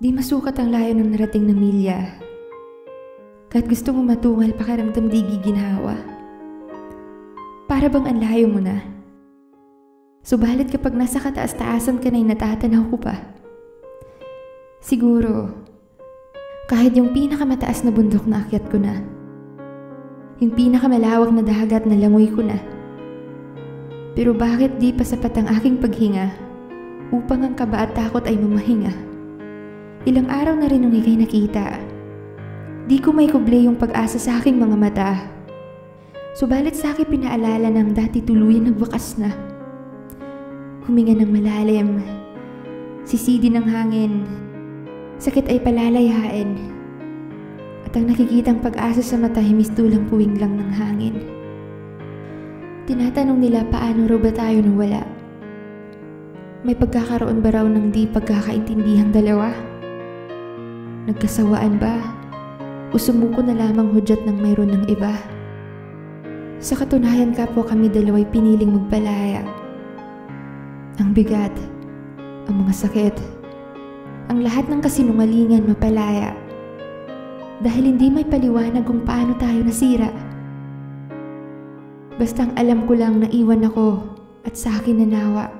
Di masukat ang layo ng narating na milya. Kahit gusto mo matungal, pakiramdam di giginhawa. Para bang ang layo mo na. Subalit kapag nasa kataas-taasan ka na'y natatanaw ko pa. Siguro, kahit yung pinakamataas na bundok na akyat ko na. Yung pinakamalawak na dagat na langoy ko na. Pero bakit di pa sapat ang aking paghinga upang ang kaba at takot ay mamahinga? Ilang araw na rin nung ika'y nakita. Di ko may kuble yung pag-asa sa aking mga mata. Subalit sa akin pinaalala ng dati tuluyan nagwakas na. Huminga ng malalim. Sisidi ng hangin. Sakit ay palalayain. At ang nakikitang pag-asa sa mata himistulang puwing lang ng hangin. Tinatanong nila paano raw ba tayo nawala. May pagkakaroon ba raw ng di pagkakaintindihang dalawa? Nagkasawaan ba? O sumuko na lamang hudyat ng mayroon ng iba? Sa katunayan kapwa kami dalawa'y piniling magpalaya. Ang bigat, ang mga sakit, ang lahat ng kasinungalingan mapalaya. Dahil hindi may paliwanag kung paano tayo nasira. Bastang alam ko lang na iwan ako at sa akin nanawa.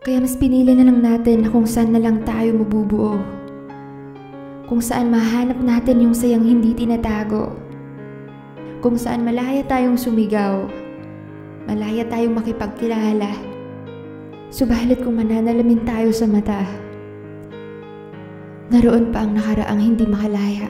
Kaya mas pinili na lang natin na kung saan na lang tayo mabubuo. Kung saan mahanap natin yung sayang hindi tinatago. Kung saan malaya tayong sumigaw. Malaya tayong makipagkilala. Subalit kung mananalamin tayo sa mata, naroon pa ang nakaraang hindi makalaya.